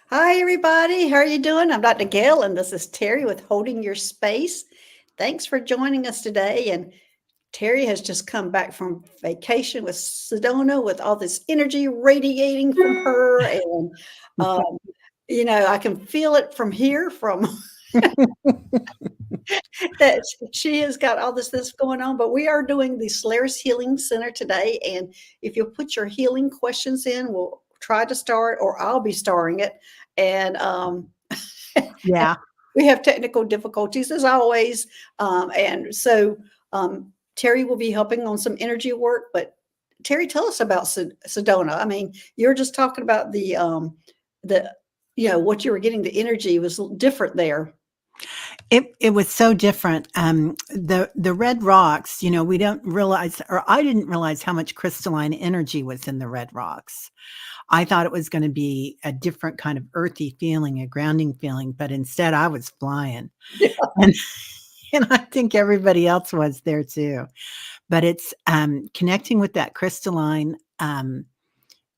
Hi, everybody. How are you doing? I'm Dr. Gail, and this is Terry with Holding Your Space. Thanks for joining us today. And Terry has just come back from vacation with Sedona with all this energy radiating from her. And, um, I can feel it from here, from that she has got all this going on. But we are doing the Solaris Healing Center today. And if you'll put your healing questions in, we'll try to start, or I'll be starring it. And Yeah. we have technical difficulties as always. And so Terry will be helping on some energy work. But Terry, tell us about Sedona. I mean, you're just talking about the what you were getting. The energy was different there. It was so different. The red rocks, we don't realize, or I didn't realize how much crystalline energy was in the red rocks. I thought it was going to be a different kind of earthy feeling, a grounding feeling, but instead I was flying. Yeah. And and I think everybody else was there too. But it's connecting with that crystalline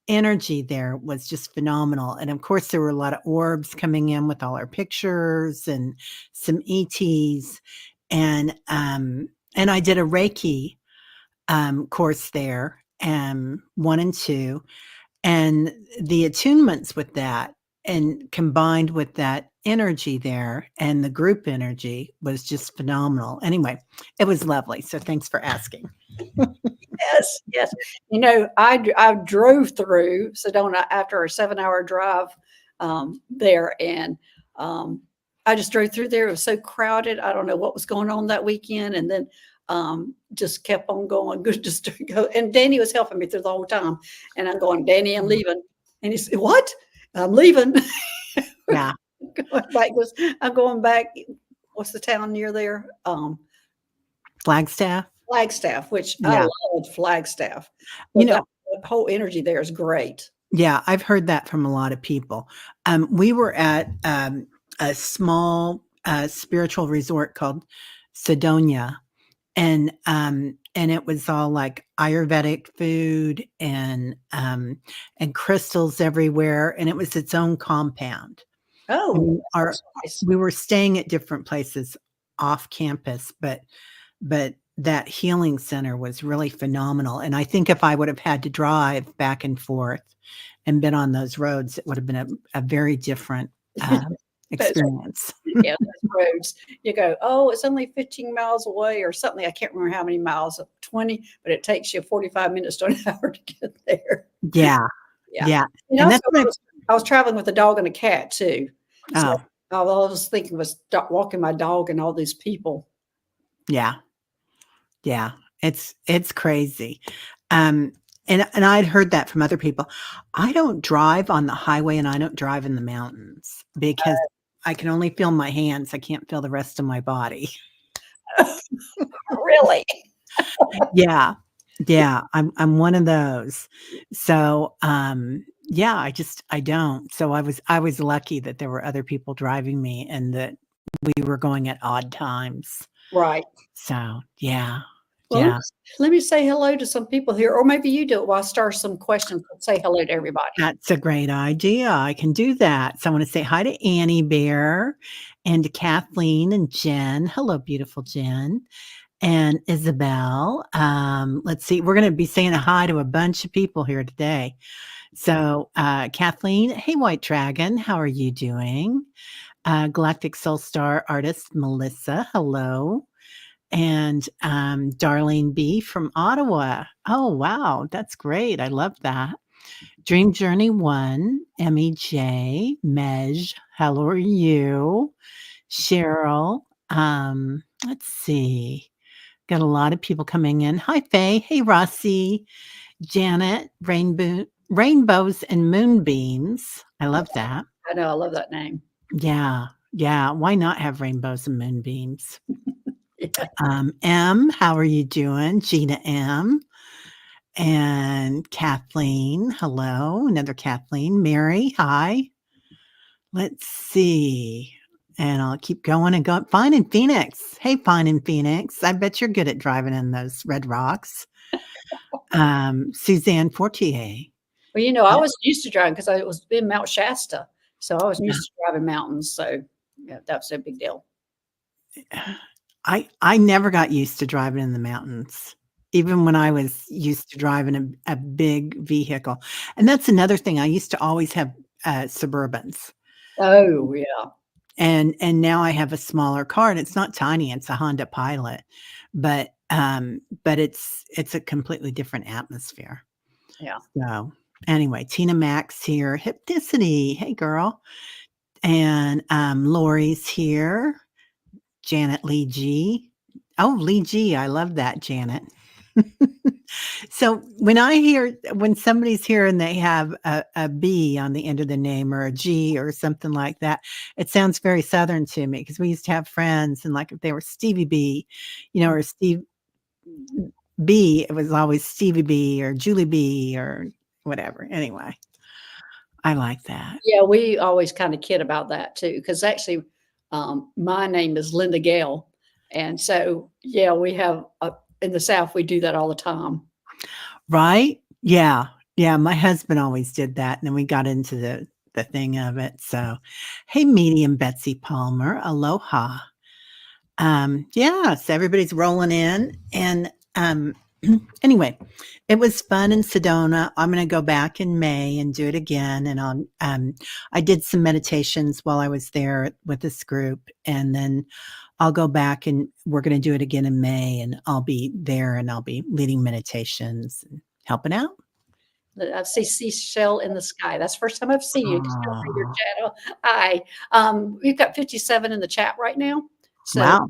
energy there was just phenomenal. And of course, there were a lot of orbs coming in with all our pictures and some ETs. And I did a Reiki course there, 1 and 2, and the attunements with that and combined with that energy there and the group energy was just phenomenal. Anyway, it was lovely. So thanks for asking. Yes, yes. I drove through Sedona after a 7-hour drive there, and I just drove through there. It was so crowded. I don't know what was going on that weekend, and then just kept on going. Good, just to go. And Danny was helping me through the whole time, and I'm going, Danny, I'm leaving. And he said, "What? I'm leaving." Yeah. I'm going back. What's the town near there? Flagstaff. Flagstaff, which I Yeah. love Flagstaff. You But that know, whole energy there is great. yeah, I've heard that from a lot of people. We were at a small spiritual resort called Sedonia, and it was all like Ayurvedic food and crystals everywhere, and it was its own compound. I Oh, mean, that sounds nice. we were staying at different places off campus, but that healing center was really phenomenal. And I think if I would have had to drive back and forth and been on those roads, it would have been a very different Those experience. yeah, those roads. You go, "Oh, it's only 15 miles away," or something. I can't remember how many miles, 20, but it takes you 45 minutes to an hour to get there. Yeah, Yeah. yeah, And and also, that's what I was traveling with a dog and a cat too. So oh, all I was thinking was walking my dog and all these people. yeah, yeah, it's crazy. Um, and I'd heard that from other people. I don't drive on the highway, and I don't drive in the mountains because I can only feel my hands, I can't feel the rest of my body. Really? Yeah. Yeah, I'm one of those. So, yeah, I don't. So I was lucky that there were other people driving me and that we were going at odd times. Right. So, yeah. Well, Yeah. let me say hello to some people here, or maybe you do it while I start some questions. Say hello to everybody. That's a great idea. I can do that. So I wanna say hi to Annie Bear and to Kathleen and Jen. Hello, beautiful Jen. And Isabel. Let's see, we're gonna be saying a hi to a bunch of people here today. So, Kathleen, hey, White Dragon, how are you doing? Galactic Soul Star artist Melissa, hello. And Darlene B from Ottawa. Oh, wow, that's great. I love that. Dream Journey 1, Emmy J, Mej, how are you? Cheryl, let's see. Got a lot of people coming in. Hi, Faye. Hey, Rossi. Janet, rainbows and moonbeams. I love that. I know, I love that name. Yeah, yeah. Why not have rainbows and moonbeams? Yeah. M, how are you doing? Gina M. And Kathleen, hello. Another Kathleen. Mary, hi. Let's see. And I'll keep going and going. Fine in Phoenix. Hey, Fine in Phoenix. I bet you're good at driving in those red rocks. Suzanne Fortier. Well, I was used to driving because I was in Mount Shasta. So I was Yeah. used to driving mountains. So yeah, that's a big deal. I never got used to driving in the mountains, even when I was used to driving a big vehicle, and that's another thing, I used to always have, Suburbans, Oh, yeah. and now I have a smaller car, and it's not tiny, it's a Honda Pilot, but it's a completely different atmosphere. Yeah. So, anyway, Tina Mac's here, Hypnicity, hey girl, and, Lori's here. Janet Lee G. Oh, Lee G. I love that, Janet. So when somebody's here and they have a B on the end of the name or a G or something like that, it sounds very Southern to me because we used to have friends and like if they were Stevie B, or Steve B, it was always Stevie B or Julie B or whatever. Anyway, I like that. Yeah, we always kind of kid about that too, because actually, my name is Linda Gale, and so yeah, we have in the South we do that all the time. Right? Yeah. Yeah, my husband always did that, and then we got into the thing of it, so hey, medium Betsy Palmer, aloha. Yeah, so everybody's rolling in, and, anyway, it was fun in Sedona. I'm gonna go back in May and do it again, and I did some meditations while I was there with this group, and then I'll go back and we're gonna do it again in May, and I'll be there, and I'll be leading meditations and helping out. I see seashell in the sky. That's the first time I've seen you. Just feel free to Aw, chat. Hi. We've got 57 in the chat right now. So, wow.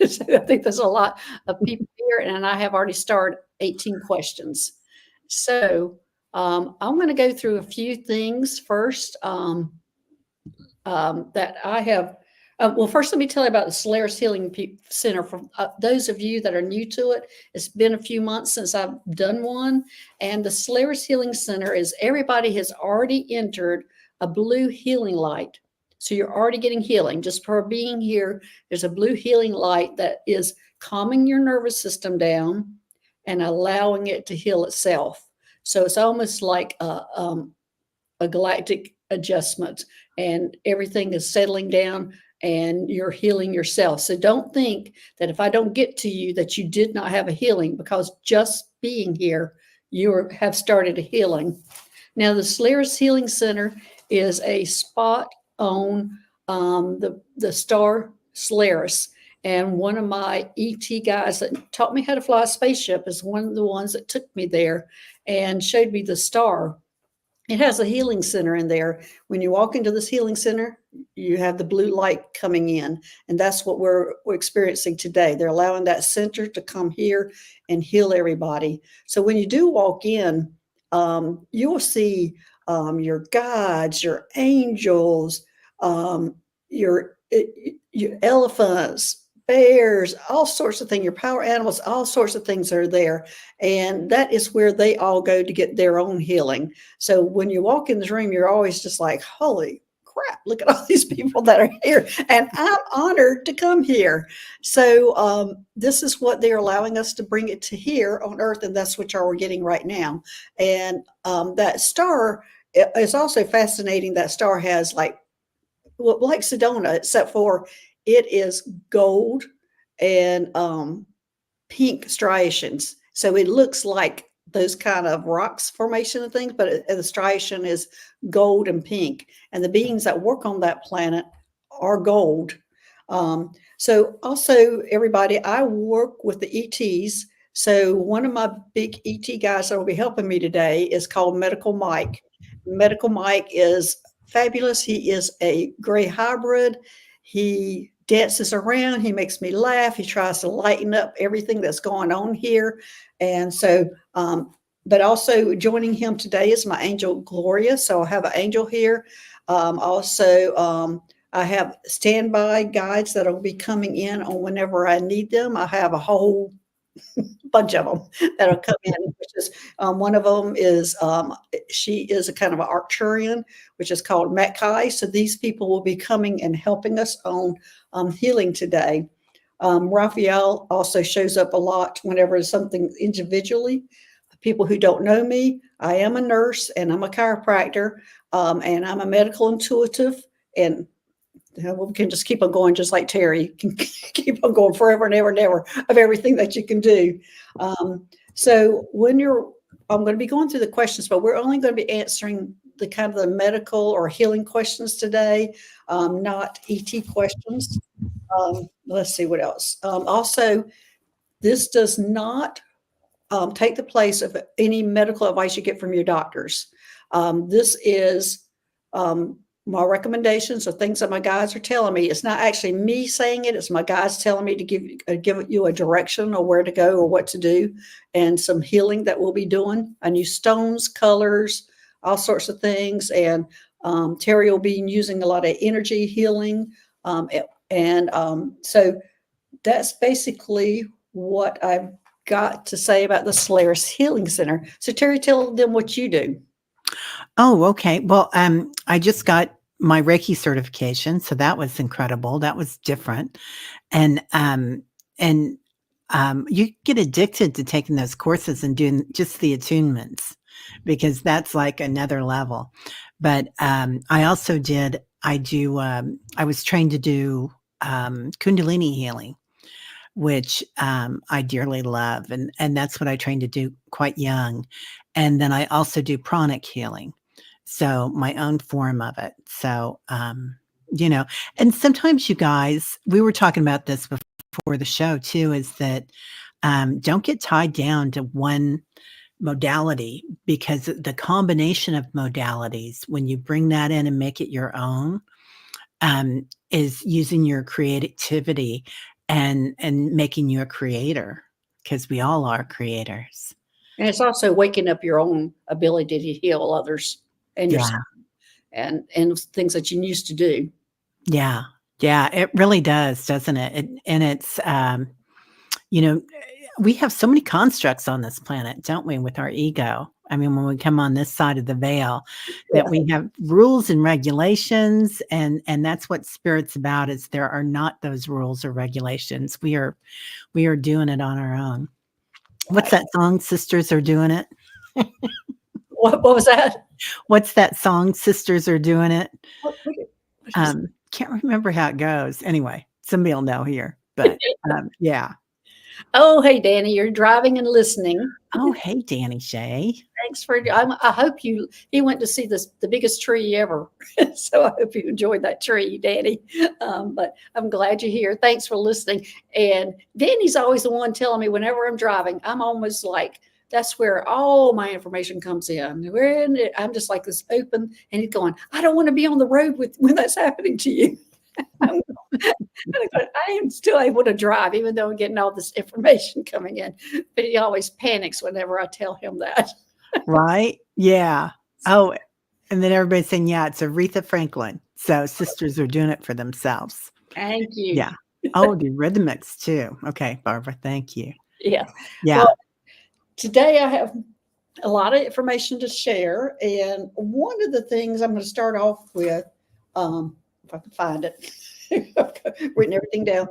so I think there's a lot of people here, and I have already started 18 questions. So I'm going to go through a few things first. That I have. Well, first, let me tell you about the Solaris Healing Center. For those of you that are new to it, it's been a few months since I've done one. And the Solaris Healing Center is everybody has already entered a blue healing light. So you're already getting healing just for being here. There's a blue healing light that is calming your nervous system down and allowing it to heal itself. So it's almost like a galactic adjustment, and everything is settling down and you're healing yourself. So don't think that if I don't get to you that you did not have a healing, because just being here, you have started a healing. Now, the Solaris Healing Center is a spot on the star Solaris. And one of my ET guys that taught me how to fly a spaceship is one of the ones that took me there and showed me the star. It has a healing center in there. When you walk into this healing center, you have the blue light coming in, and that's what we're experiencing today. They're allowing that center to come here and heal everybody. So when you do walk in, you'll see your guides, your angels, um, your elephants, bears, all sorts of things, your power animals, all sorts of things are there. And that is where they all go to get their own healing. So when you walk in this room, you're always just like, holy crap, look at all these people that are here. And I'm honored to come here. So this is what they're allowing us to bring it to here on Earth. And that's what y'all are getting right now. And that star is also fascinating. That star has like Sedona, except for it is gold and pink striations. So it looks like those kind of rocks formation and things, but the striation is gold and pink. And the beings that work on that planet are gold. So also, everybody, I work with the ETs. So one of my big ET guys that will be helping me today is called Medical Mike. Medical Mike is fabulous. He is a gray hybrid. He dances around. He makes me laugh. He tries to lighten up everything that's going on here. And so, but also joining him today is my angel Gloria. So I have an angel here. I have standby guides that will be coming in on whenever I need them. I have a whole bunch of them that'll come in, which is one of them is she is a kind of an Arcturian, which is called Mekai. So these people will be coming and helping us on healing today. Raphael also shows up a lot whenever it's something individually. people who don't know me, I am a nurse and I'm a chiropractor, and I'm a medical intuitive. And we can just keep on going, just like Teri can keep on going forever and ever and ever of everything that you can do. So I'm going to be going through the questions, but we're only going to be answering the kind of the medical or healing questions today, not ET questions. Let's see what else. Also, this does not take the place of any medical advice you get from your doctors. This is my recommendations or things that my guides are telling me. It's not actually me saying it. It's my guides telling me to give you a direction or where to go or what to do, and some healing that we'll be doing. I use stones, colors, all sorts of things. And Teri will be using a lot of energy healing. So that's basically what I've got to say about the Solaris Healing Center. So Teri, tell them what you do. Oh, okay. Well, I just got my Reiki certification, so that was incredible. That was different. And you get addicted to taking those courses and doing just the attunements, because that's like another level. But I was trained to do Kundalini healing, which I dearly love. And that's what I trained to do quite young. And then I also do pranic healing. So my own form of it. So, and sometimes you guys, we were talking about this before the show too, is that don't get tied down to one modality, because the combination of modalities, when you bring that in and make it your own, is using your creativity and making you a creator, because we all are creators. And it's also waking up your own ability to heal others and yourself, and things that you used to do. Yeah. Yeah. It really does, doesn't it? And it's, we have so many constructs on this planet, don't we, with our ego? I mean, when we come on this side of the veil, that we have rules and regulations, and that's what Spirit's about, is there are not those rules or regulations. We are doing it on our own. What's that song? Sisters Are Doing It. What was that? What's that song? Sisters Are Doing It. Can't remember how it goes. Anyway, somebody will know here, but yeah. Oh, hey, Danny, you're driving and listening. Oh, hey, Danny Shay. Thanks I hope he went to see the biggest tree ever. So I hope you enjoyed that tree, Danny. But I'm glad you're here. Thanks for listening. And Danny's always the one telling me whenever I'm driving, I'm almost like, that's where all my information comes in. I'm just like this open, and he's going, I don't want to be on the road when that's happening to you. I am still able to drive, even though I'm getting all this information coming in. But he always panics whenever I tell him that. Right? Yeah. Oh, and then everybody's saying, yeah, it's Aretha Franklin. So sisters are doing it for themselves. Thank you. Yeah. Oh, the rhythmics too. Okay, Barbara, thank you. Yeah. Yeah. Well, today I have a lot of information to share. And one of the things I'm going to start off with, if I can find it, I've written everything down.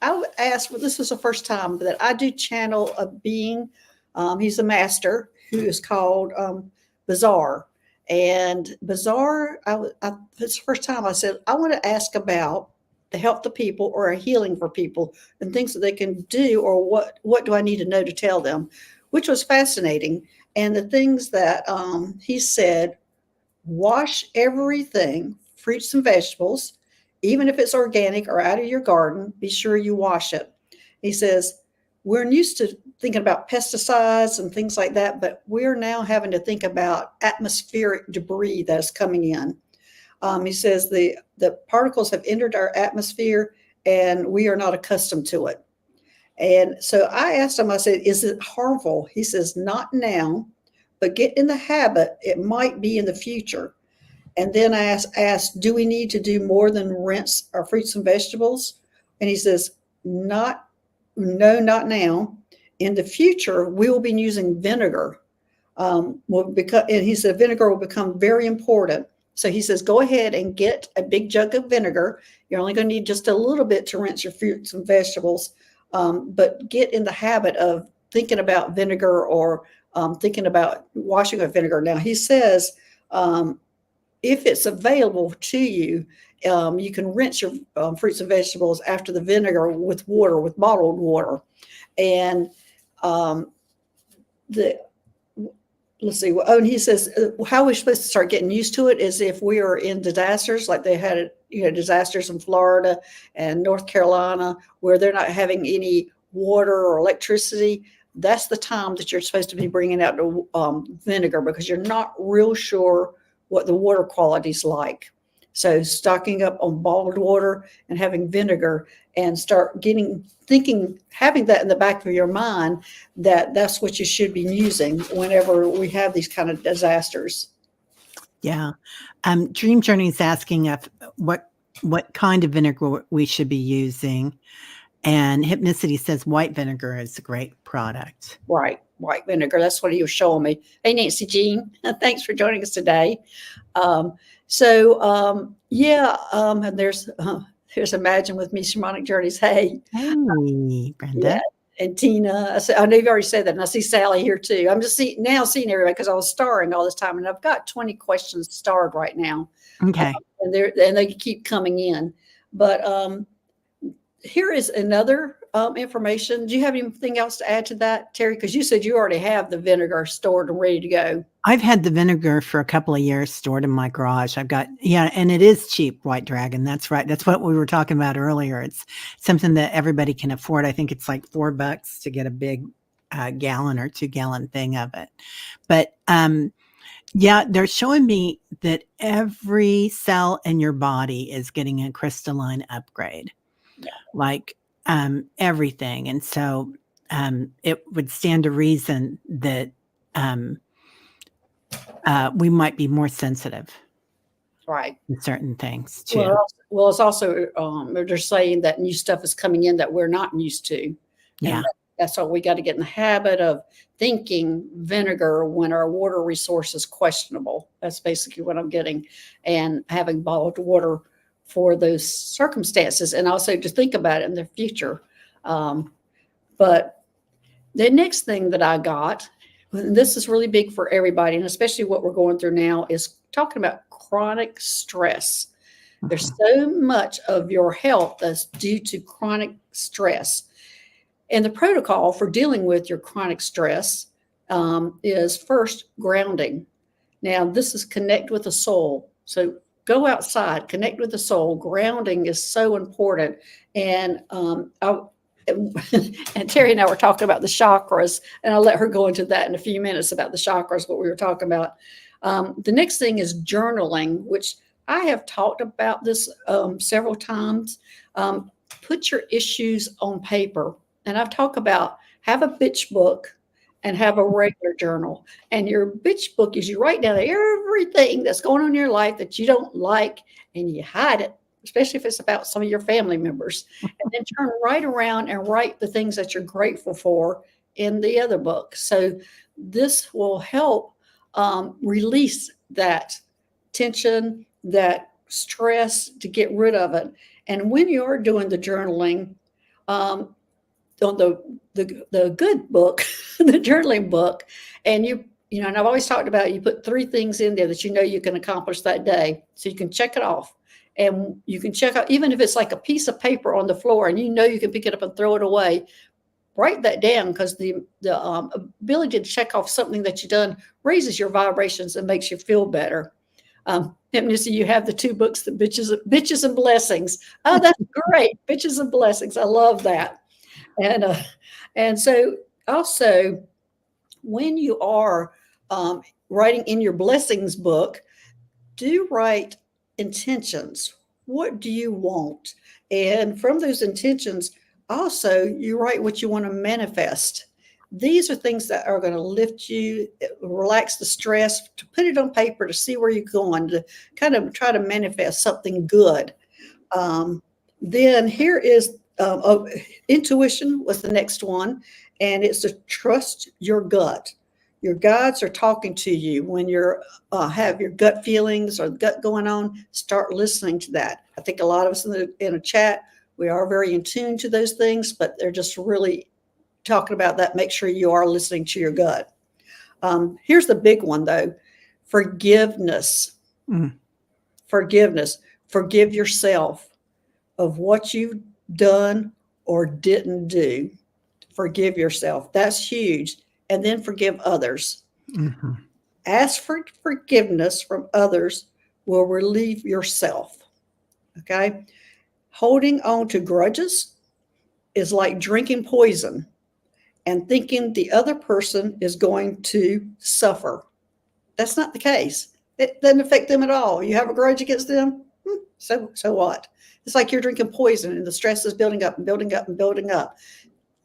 I would ask, this is the first time that I do channel a being. He's a master who is called Bizarre. And Bizarre, it's the first time I said, I want to ask about to help the people or a healing for people and things that they can do, or what do I need to know to tell them, which was fascinating. And the things that he said, wash everything, fruits and vegetables, even if it's organic or out of your garden, be sure you wash it. He says, we're used to thinking about pesticides and things like that, but we're now having to think about atmospheric debris that is coming in. He says the particles have entered our atmosphere and we are not accustomed to it. And so I asked him, I said, is it harmful? He says, not now, but get in the habit. It might be in the future. And then I asked, do we need to do more than rinse our fruits and vegetables? And he says, no, not now. In the future, we will be using vinegar. And he said, vinegar will become very important. So he says, go ahead and get a big jug of vinegar. You're only going to need just a little bit to rinse your fruits and vegetables. But get in the habit of thinking about vinegar or thinking about washing with vinegar. Now he says, if it's available to you, you can rinse your fruits and vegetables after the vinegar with water, with bottled water. And the let's see. Oh, and he says how we're supposed to start getting used to it is if we are in disasters, like they had, disasters in Florida and North Carolina, where they're not having any water or electricity. That's the time that you're supposed to be bringing out the vinegar, because you're not real sure what the water quality is like. So stocking up on bottled water and having vinegar, and start having that in the back of your mind, that that's what you should be using whenever we have these kind of disasters. Yeah. Dream Journey is asking if what kind of vinegar we should be using. And Hypnicity says white vinegar is a great product. Right. White vinegar. That's what he was showing me. Hey, Nancy Jean, thanks for joining us today. And there's Imagine with Me Shamanic Journeys. Hey, Brenda. Yeah, and Tina. I know you've already said that, and I see Sally here too. I'm just seeing everybody because I was starring all this time, and I've got 20 questions starred right now. Okay. And they keep coming in. But here is another information. Do you have anything else to add to that, Teri? Because you said you already have the vinegar stored and ready to go. I've had the vinegar for a couple of years stored in my garage. I've got, and it is cheap, White Dragon. That's right. That's what we were talking about earlier. It's something that everybody can afford. I think it's like $4 to get a big gallon or 2-gallon thing of it. But they're showing me that every cell in your body is getting a crystalline upgrade, like everything. And so it would stand to reason that we might be more sensitive, right, to certain things too. Well, it's also they're saying that new stuff is coming in that we're not used to. Yeah, that's why we got to get in the habit of thinking vinegar when our water resource is questionable. That's basically what I'm getting, and having bottled water for those circumstances, and also to think about it in the future. But the next thing that I got, and this is really big for everybody, and especially what we're going through now, is talking about chronic stress. There's so much of your health that's due to chronic stress. And the protocol for dealing with your chronic stress is first grounding. Now, this is connect with the soul. So go outside, connect with the soul. Grounding is so important. And and Teri and I were talking about the chakras, and I'll let her go into that in a few minutes about the chakras, what we were talking about. The next thing is journaling, which I have talked about this several times. Put your issues on paper. And I've talked about have a bitch book and have a regular journal. And your bitch book is you write down everything that's going on in your life that you don't like, and you hide it, especially if it's about some of your family members, and then turn right around and write the things that you're grateful for in the other book. So this will help release that tension, that stress, to get rid of it. And when you're doing the journaling, on the good book, the journaling book, and and I've always talked about, you put 3 things in there that you can accomplish that day, so you can check it off. And you can check out, even if it's like a piece of paper on the floor and you can pick it up and throw it away, write that down, because the ability to check off something that you've done raises your vibrations and makes you feel better. Hypnosis, you have the 2 books, the Bitches and Blessings. Oh, that's great. Bitches and Blessings. I love that. And so also, when you are writing in your blessings book, do write intentions. What do you want? And from those intentions, also, you write what you want to manifest. These are things that are going to lift you, relax the stress, to put it on paper, to see where you're going, to kind of try to manifest something good. Then here is intuition was the next one, and it's to trust your gut. Your guides are talking to you when you're have your gut feelings or gut going on. Start listening to that. I think a lot of us in a chat, we are very in tune to those things, but they're just really talking about that. Make sure you are listening to your gut. Here's the big one, though: forgiveness. Mm. Forgiveness. Forgive yourself of what you've done or didn't do. Forgive yourself. That's huge. And then forgive others. Mhm. Ask for forgiveness from others will relieve yourself. Okay. Holding on to grudges is like drinking poison and thinking the other person is going to suffer. That's not the case. It doesn't affect them at all. You have a grudge against them, so what? It's like you're drinking poison and the stress is building up and building up and building up.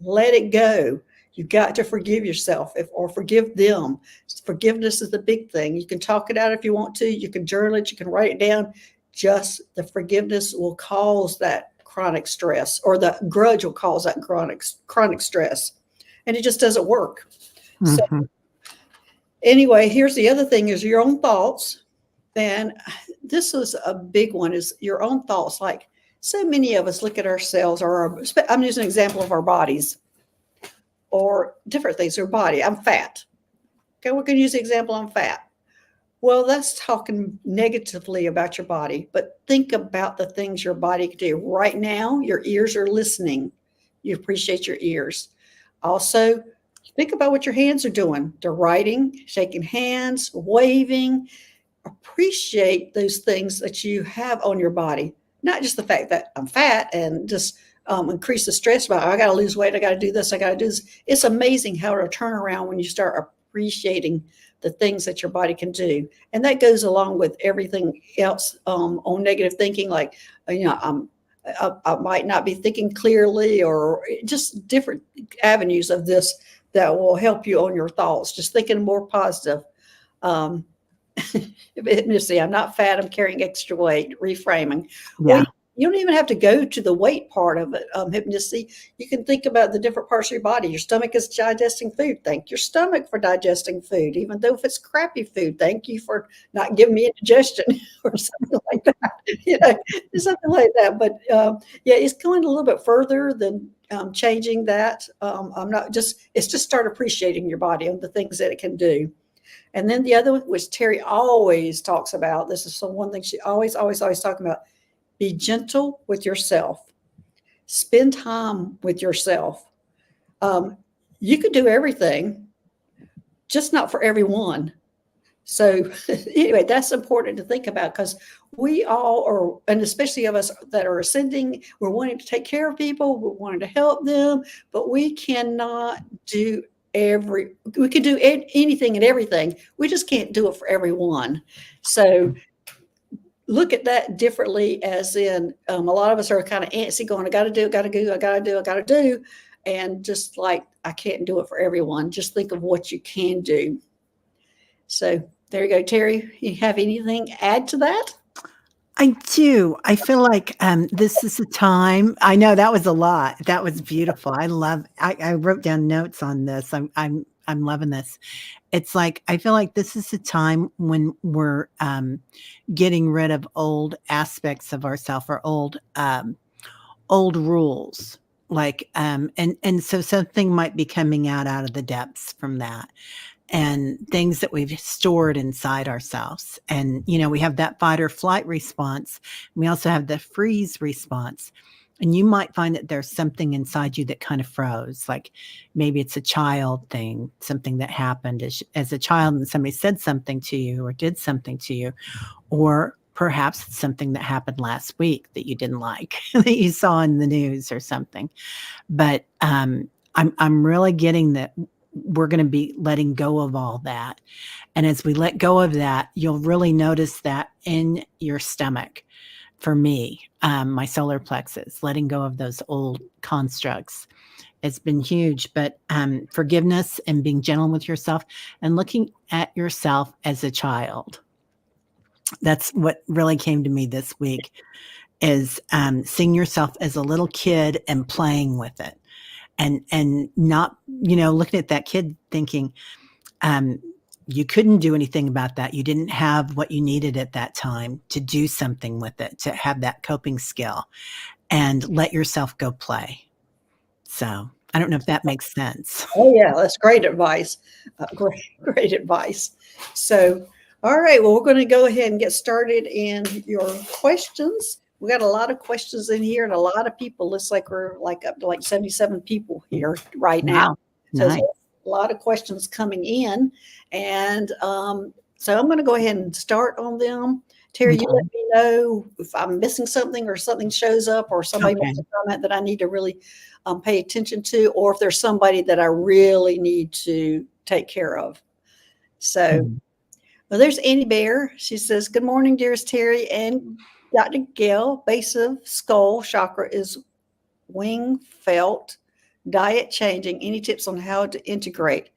Let it go. You've got to forgive yourself or forgive them. Forgiveness is the big thing. You can talk it out if you want to. You can journal it. You can write it down. Just the forgiveness will cause that chronic stress, or the grudge will cause that chronic stress. And it just doesn't work. So Mhm. anyway, here's the other thing: is your own thoughts. And this is a big one, is your own thoughts. Like, so many of us look at ourselves, or I'm using an example of our bodies or different things. Our body, I'm fat. Okay, we're going to use the example, I'm fat. Well, that's talking negatively about your body, but think about the things your body can do. Right now, your ears are listening. You appreciate your ears. Also, think about what your hands are doing. They're writing, shaking hands, waving. Appreciate those things that you have on your body, not just the fact that I'm fat and just increase the stress about, I got to lose weight, I got to do this, I got to do this. It's amazing how it'll turn around when you start appreciating the things that your body can do. And that goes along with everything else on negative thinking, like, I might not be thinking clearly, or just different avenues of this that will help you on your thoughts, just thinking more positive. Um, Missy, I'm not fat, I'm carrying extra weight, reframing. Well, Yeah. you don't even have to go to the weight part of it, hypnosis. You can think about the different parts of your body. Your stomach is digesting food. Thank your stomach for digesting food, even though if it's crappy food. Thank you for not giving me indigestion or something like that. Something like that. But yeah, it's going a little bit further than changing that. I'm not just, it's just start appreciating your body and the things that it can do. And then the other one, which Teri always talks about, this is the one thing she always talking about: be gentle with yourself. Spend time with yourself. Um, you could do everything, just not for everyone. So anyway, that's important to think about, because we all are, and especially of us that are ascending, we're wanting to take care of people, we're wanting to help them, but we cannot do we can do anything and everything. We just can't do it for everyone. So look at that differently, as in a lot of us are kind of antsy going, I got to do, I got to do, I got to do, I got to do. And just like, I can't do it for everyone. Just think of what you can do. So there you go. Teri, you have anything to add to that? I do. I feel like this is a time. I know that was a lot. That was beautiful. I wrote down notes on this. I'm loving this. It's like I feel like this is a time when we're getting rid of old aspects of ourselves, or old rules. Like and so something might be coming out of the depths from that, and things that we've stored inside ourselves. And, we have that fight or flight response. We also have the freeze response. And you might find that there's something inside you that kind of froze. Like maybe it's a child thing, something that happened as a child, and somebody said something to you or did something to you. Or perhaps it's something that happened last week that you didn't like, that you saw in the news or something. But I'm really getting that we're going to be letting go of all that. And as we let go of that, you'll really notice that in your stomach. For me, my solar plexus, letting go of those old constructs, it's been huge. But forgiveness and being gentle with yourself and looking at yourself as a child. That's what really came to me this week, is seeing yourself as a little kid and playing with it. And not, looking at that kid thinking, you couldn't do anything about that. You didn't have what you needed at that time to do something with it, to have that coping skill, and let yourself go play. So I don't know if that makes sense. Oh yeah, that's great advice. Great advice. So, all right, well, we're going to go ahead and get started in your questions. We got a lot of questions in here, and a lot of people. Looks like we're like up to like 77 people here right now. Wow. So there's Nice. a lot of questions coming in, and so I'm going to go ahead and start on them. Terry, you let Mhm. me know if I'm missing something or something shows up or somebody Okay. makes a comment that I need to really pay attention to, or if there's somebody that I really need to take care of. So, Mhm. well, there's Annie Bear. She says, "Good morning, dearest Terry and Dr. Gail. Base of skull chakra is wing felt, diet changing. Any tips on how to integrate?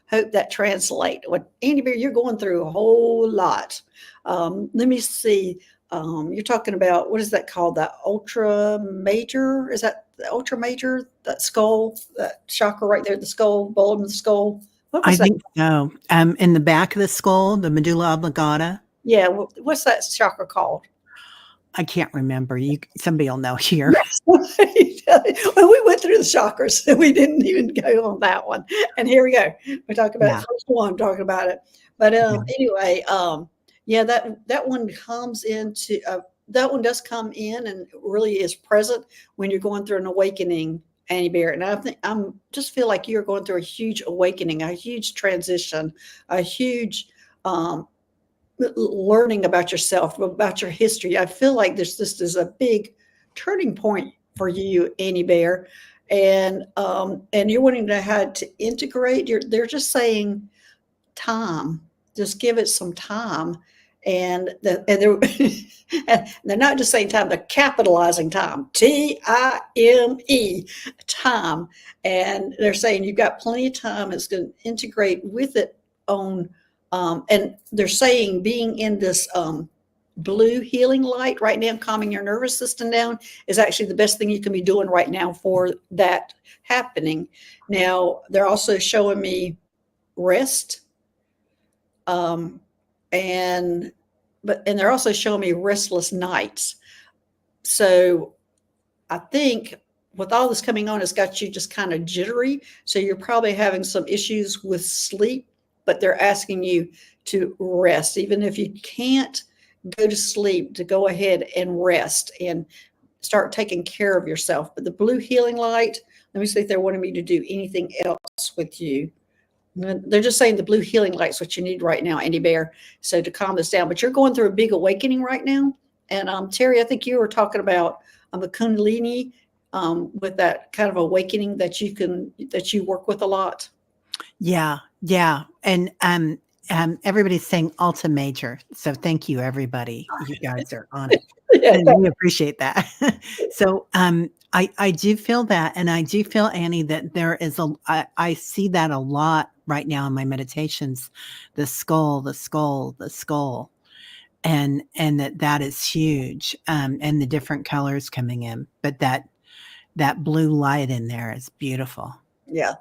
Hope that translate." What Andy Bear, you're going through a whole lot. Let me see. You're talking about what is that called? That ultra major? Is that the ultra major? That skull, that chakra right there, the skull, bulb in the skull. What I was that? think so. In the back of the skull, the medulla oblongata. Yeah, what's that chakra called? I can't remember. Somebody will know here. Yes. Well, we went through the chakras, so we didn't even go on that one. And here we go. We talked about Yeah. the first one, talking about it. But Yeah. anyway, yeah, that one comes into that one does come in and really is present when you're going through an awakening, Annie Bear. And I think I'm just feel like you're going through a huge awakening, a huge transition, a huge learning about yourself, about your history. I feel like this is a big turning point for you, Annie Bear, and you're wanting to how to integrate. They're just saying time. Just give it some time, and they're not just saying time. They're capitalizing time. TIME, time, and they're saying you've got plenty of time. It's going to integrate with it on and they're saying being in this blue healing light right now, calming your nervous system down, is actually the best thing you can be doing right now for that happening. Now, they're also showing me rest. Um, and and they're also showing me restless nights. So I think with all this coming on, it's got you just kind of jittery. So you're probably having some issues with sleep, but they're asking you to rest. Even if you can't go to sleep, to go ahead and rest and start taking care of yourself. But the blue healing light, let me see if they're wanting me to do anything else with you. They're just saying the blue healing light's what you need right now, Andy Bear. So to calm this down, but you're going through a big awakening right now. And Terry, I think you were talking about the Kundalini with that kind of awakening that you work with a lot. Yeah. Yeah. And everybody's saying Alta Major. So thank you, everybody. You guys are on it. Yeah, And we appreciate that. So I do feel that. And I do feel, Annie, that there is I see that a lot right now in my meditations, the skull, the skull, the skull. And that is huge. And the different colors coming in. But that blue light in there is beautiful. yeah.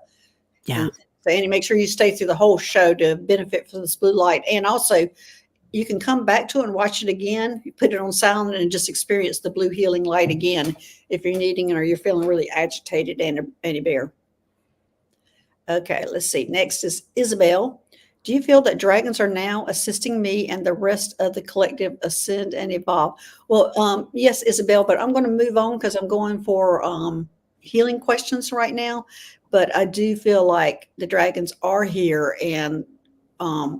Yeah. And so, Andy, make sure you stay through the whole show to benefit from this blue light. And also, you can come back to it and watch it again. You put it on silent and just experience the blue healing light again if you're needing it or you're feeling really agitated, Andy Bear. Okay, let's see. Next is Isabel. Do you feel that dragons are now assisting me and the rest of the collective ascend and evolve? Well, yes, Isabel, but I'm going to move on because I'm going for healing questions right now. But I do feel like the dragons are here, and I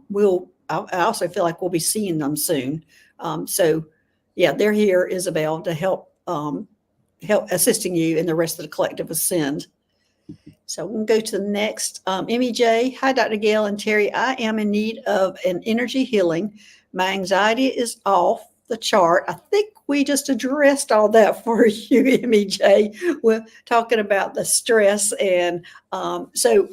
also feel like we'll be seeing them soon. So, yeah, they're here, Isabel, to help assisting you and the rest of the collective ascend. So we'll go to the next. Emmy J. Hi, Dr. Gail and Terry. I am in need of an energy healing. My anxiety is off the chart. I think we just addressed all that for you, Emmy J. We're talking about the stress. And so,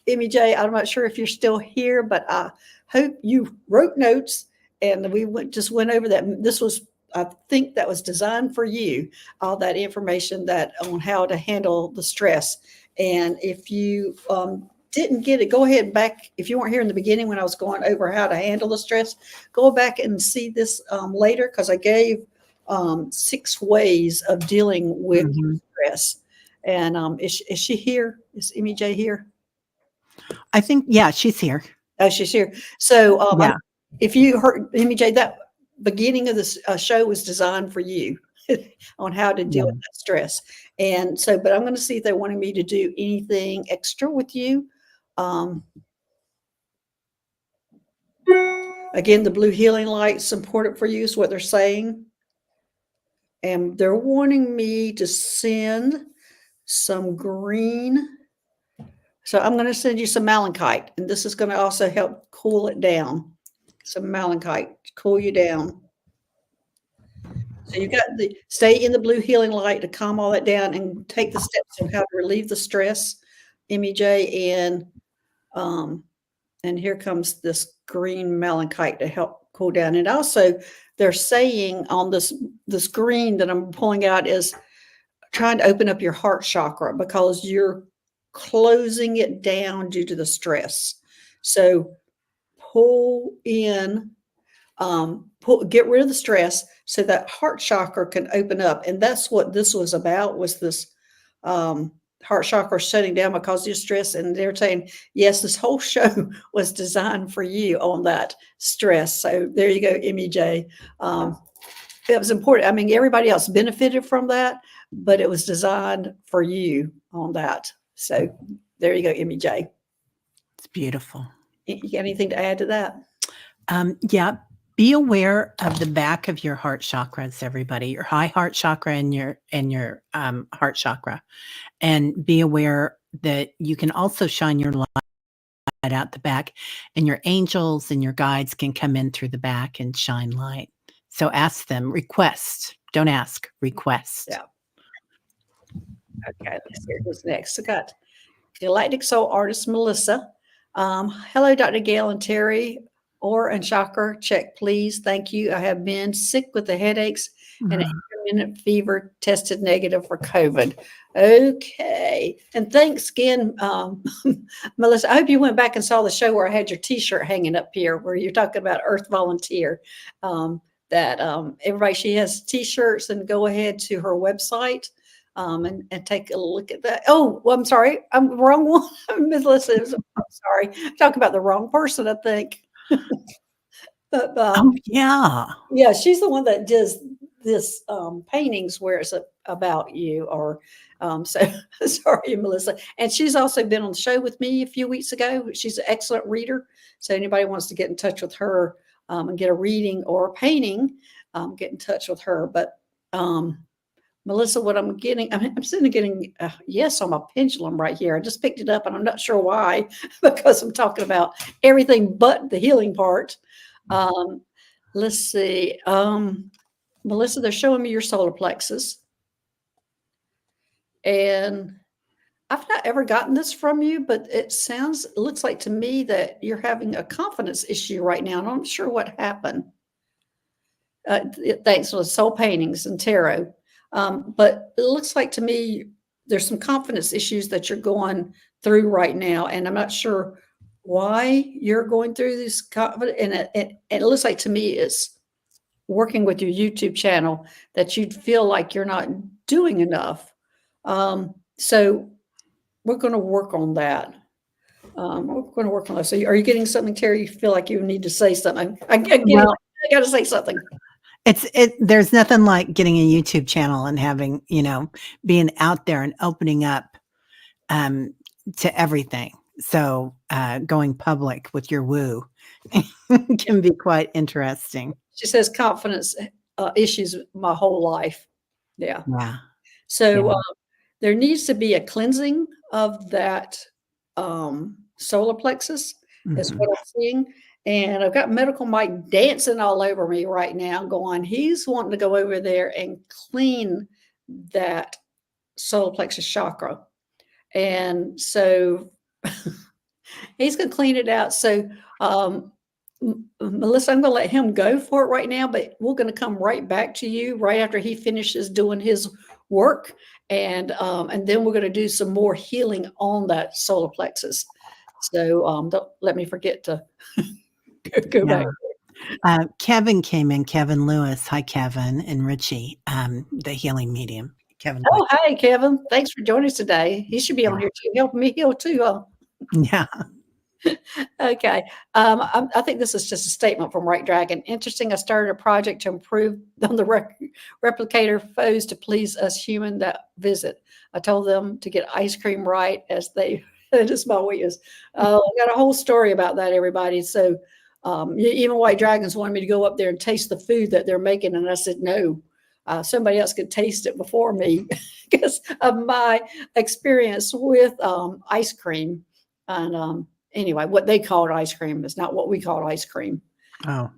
Emmy J., I'm not sure if you're still here, but I hope you wrote notes and just went over that. This was, I think that was designed for you, all that information that on how to handle the stress. And if you didn't get it, go ahead back. If you weren't here in the beginning when I was going over how to handle the stress, go back and see this later because I gave 6 ways of dealing with Mhm. stress. And is she here? Is Emmy J here? I think, yeah, she's here. Oh, she's here. So Yeah. if you heard Emmy J, that beginning of this show was designed for you on how to deal Yeah. with that stress. And so, but I'm going to see if they wanted me to do anything extra with you. Again, the blue healing light is important for you, is what they're saying. And they're wanting me to send some green. So I'm going to send you some malachite, and this is going to also help cool it down. Some malachite, cool you down. So you've got the stay in the blue healing light to calm all that down and take the steps on how to relieve the stress, MEJ, and here comes this green malachite to help cool down. And also, they're saying on this green that I'm pulling out is trying to open up your heart chakra because you're closing it down due to the stress. So pull in, get rid of the stress so that heart chakra can open up. And that's what this was about, was this heart chakra shutting down because of your stress. And they're saying, yes, this whole show was designed for you on that stress. So there you go, Emmy J. It was important. I mean, everybody else benefited from that, but it was designed for you on that. So there you go, Emmy J. It's beautiful. You got anything to add to that? Yeah. Be aware of the back of your heart chakras, everybody, your high heart chakra and your heart chakra. And be aware that you can also shine your light out the back, and your angels and your guides can come in through the back and shine light. So ask them, request. Don't ask, request. Yeah. Okay, let's see what's next. I got Galactic Soul Artist Melissa. Hello, Dr. Gail and Teri. Or and chakra check, please. Thank you. I have been sick with the headaches and an intermittent fever, tested negative for COVID. Okay. And thanks again, Melissa. I hope you went back and saw the show where I had your T-shirt hanging up here, where you're talking about Earth Volunteer. Everybody, she has T-shirts, and go ahead to her website. And take a look at that. Oh, well, I'm sorry. I'm the wrong one. Melissa, I'm sorry. I'm talking about the wrong person, I think. But Oh, yeah. yeah, she's the one that does this paintings where it's about you. Or so sorry, Melissa. And she's also been on the show with me a few weeks ago. She's an excellent reader. So anybody wants to get in touch with her and get a reading or a painting, get in touch with her. But Melissa, what I'm getting, I'm sitting getting a yes on my pendulum right here. I just picked it up, and I'm not sure why, because I'm talking about everything but the healing part. Let's see. Melissa, they're showing me your solar plexus. And I've not ever gotten this from you, but it looks like to me that you're having a confidence issue right now. And I'm not sure what happened. Thanks for the soul paintings and tarot. But it looks like to me there's some confidence issues that you're going through right now, and I'm not sure why you're going through this confidence. And it looks like to me it's working with your YouTube channel that you feel like you're not doing enough. So we're going to work on that. We're going to work on that. So are you getting something, Teri? You feel like you need to say something? I got to say something. There's nothing like getting a YouTube channel and having, being out there and opening up to everything. So going public with your woo can be quite interesting. She says confidence issues my whole life. Yeah. Yeah. So there needs to be a cleansing of that solar plexus, is what I'm seeing. And I've got Medical Mike dancing all over me right now, going, he's wanting to go over there and clean that solar plexus chakra. And so he's going to clean it out. So, Melissa, I'm going to let him go for it right now, but we're going to come right back to you right after he finishes doing his work. And then we're going to do some more healing on that solar plexus. So don't let me forget to go back. Kevin came in, Kevin Lewis. Hi, Kevin and Richie, the healing medium. Kevin Oh, White. hi, Kevin. Thanks for joining us today. He should be on Yeah. here too, helping me heal too, huh? Yeah. Okay. I think this is just a statement from Right Dragon. Interesting. I started a project to improve on the replicator foes to please us human that visit. I told them to get ice cream right as they it is my weakness. I got a whole story about that, everybody. So even White Dragons wanted me to go up there and taste the food that they're making, and I said no. Somebody else could taste it before me because of my experience with ice cream. And anyway, what they called ice cream is not what we called ice cream. Oh.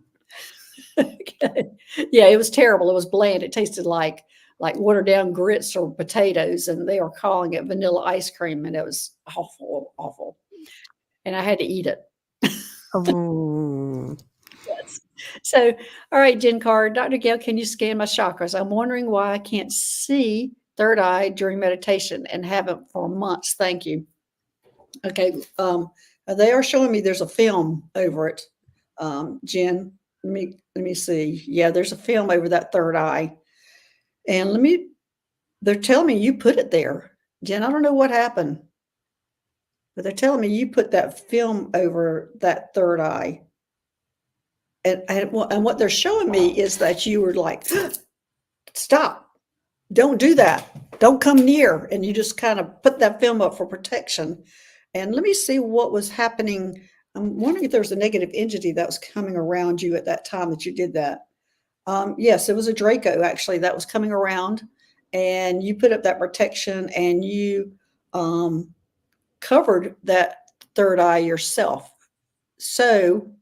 Okay. Yeah, it was terrible. It was bland. It tasted like watered down grits or potatoes, and they were calling it vanilla ice cream, and it was awful, awful. And I had to eat it. Oh. Yes. So, all right, Jen Carr, Dr. Gail, can you scan my chakras? I'm wondering why I can't see third eye during meditation and haven't for months. Thank you. Okay. They are showing me there's a film over it. Jen, let me see. Yeah, there's a film over that third eye. And they're telling me you put it there. Jen, I don't know what happened, but they're telling me you put that film over that third eye. And what they're showing me is that you were like, stop, don't do that, don't come near. And you just kind of put that film up for protection. And let me see what was happening. I'm wondering if there was a negative entity that was coming around you at that time that you did that. Yes, it was a Draco actually that was coming around, and you put up that protection and you covered that third eye yourself. So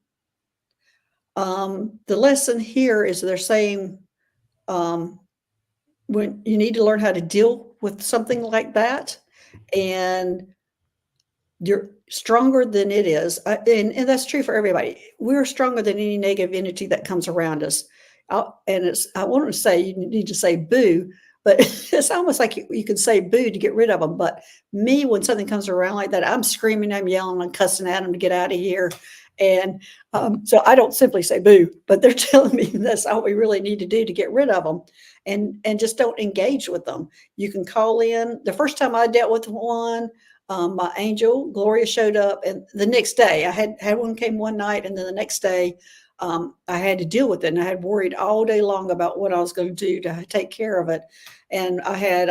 the lesson here is they're saying when you need to learn how to deal with something like that, and you're stronger than it is. And that's true for everybody. We're stronger than any negative entity that comes around us. I want to say you need to say boo, but it's almost like you can say boo to get rid of them. But me, when something comes around like that, I'm screaming, I'm yelling, I'm cussing at them to get out of here. And so I don't simply say boo, but they're telling me that's all we really need to do to get rid of them. And just don't engage with them. You can call in. The first time I dealt with one, my angel Gloria showed up, and the next day I had one came one night, and then the next day I had to deal with it, and I had worried all day long about what I was going to do to take care of it. And I had,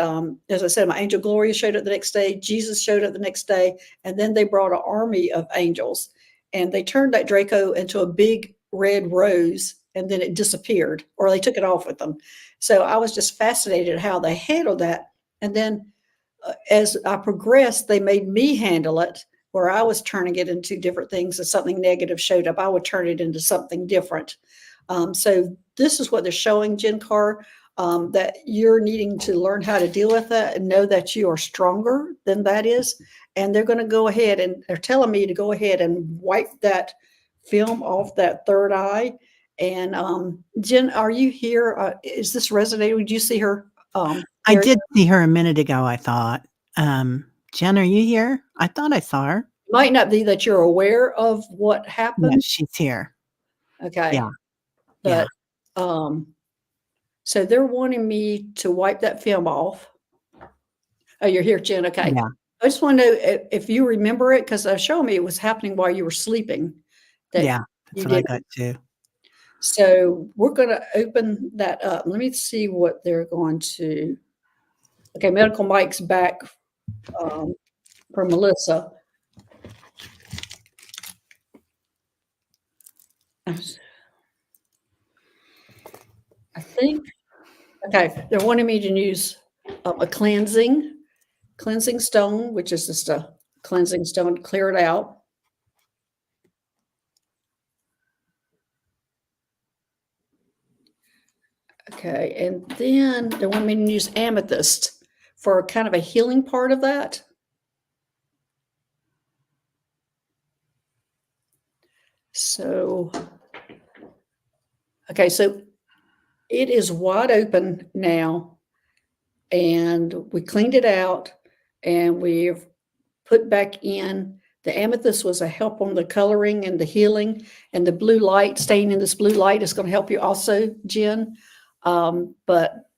as I said, my angel Gloria showed up the next day, Jesus showed up the next day, and then they brought an army of angels, and they turned that Draco into a big red rose, and then it disappeared, or they took it off with them. So I was just fascinated how they handled that. And then as I progressed, they made me handle it, where I was turning it into different things. If something negative showed up, I would turn it into something different. So this is what they're showing, Jen Carr, that you're needing to learn how to deal with that and know that you are stronger than that is. And they're going to go ahead, and they're telling me to go ahead and wipe that film off that third eye. And Jen, are you here? Is this resonating? Did you see her? I did see her a minute ago, I thought. Jen, are you here? I thought I saw her. Might not be that you're aware of what happened. Yeah, she's here. Okay. Yeah. But so they're wanting me to wipe that film off. Oh, you're here, Jen. Okay. Yeah. I just want to know if you remember it, because they're showing me it was happening while you were sleeping. Yeah, that's what I got too. So we're going to open that up. Let me see what they're going to. Okay, Medical Mike's back for Melissa. I think, okay, they're wanting me to use a cleansing stone, which is just a cleansing stone to clear it out. Okay, and then they want me to use amethyst for kind of a healing part of that. So, okay, so it is wide open now, and we cleaned it out, and we've put back in. The amethyst was a help on the coloring and the healing, and the blue light, staying in this blue light is going to help you also, Jen. But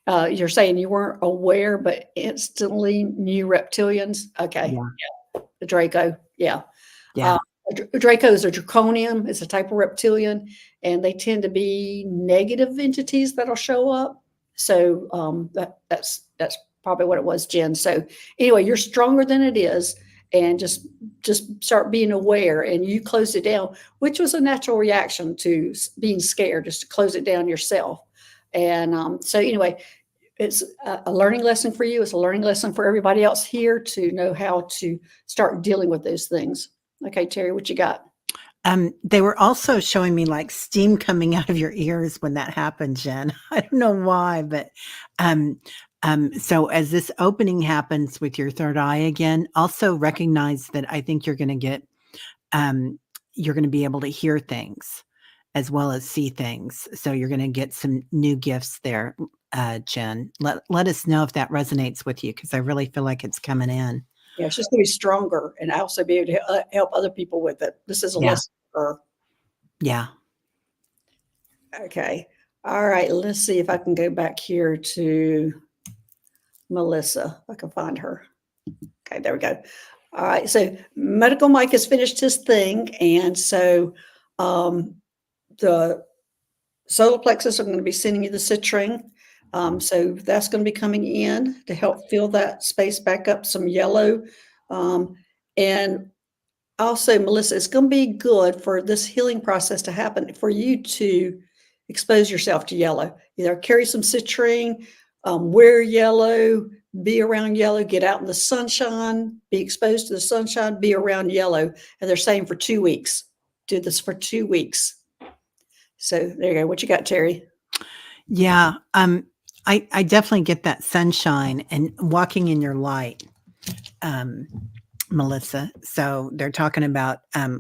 You're saying you weren't aware, but instantly knew reptilians? Okay. Yeah. The Draco. Yeah. Yeah. Draco is a draconium. It's a type of reptilian, and they tend to be negative entities that'll show up. So that's probably what it was, Jen. So anyway, you're stronger than it is, and just start being aware. And you closed it down, which was a natural reaction to being scared, just to close it down yourself. And so anyway, it's a learning lesson for you. It's a learning lesson for everybody else here to know how to start dealing with those things. Okay, Teri, what you got? They were also showing me like steam coming out of your ears when that happened, Jen. I don't know why, but so as this opening happens with your third eye again, also recognize that I think you're going to be able to hear things as well as see things. So you're going to get some new gifts there, Jen. Let us know if that resonates with you, because I really feel like it's coming in. Yeah, she's going to be stronger and also be able to help other people with it. This is a Yeah. lesson for her. Yeah. Okay. All right. Let's see if I can go back here to Melissa. If I can find her. Okay, there we go. All right. So Medical Mike has finished his thing. And so the solar plexus are going to be sending you the citrine. So that's going to be coming in to help fill that space back up, some yellow. And also, Melissa, it's going to be good for this healing process to happen for you to expose yourself to yellow. Either carry some citrine, wear yellow, be around yellow, get out in the sunshine, be exposed to the sunshine, be around yellow. And they're saying for 2 weeks. Do this for 2 weeks. So there you go. What you got, Teri? Yeah. I definitely get that sunshine and walking in your light, Melissa. So they're talking about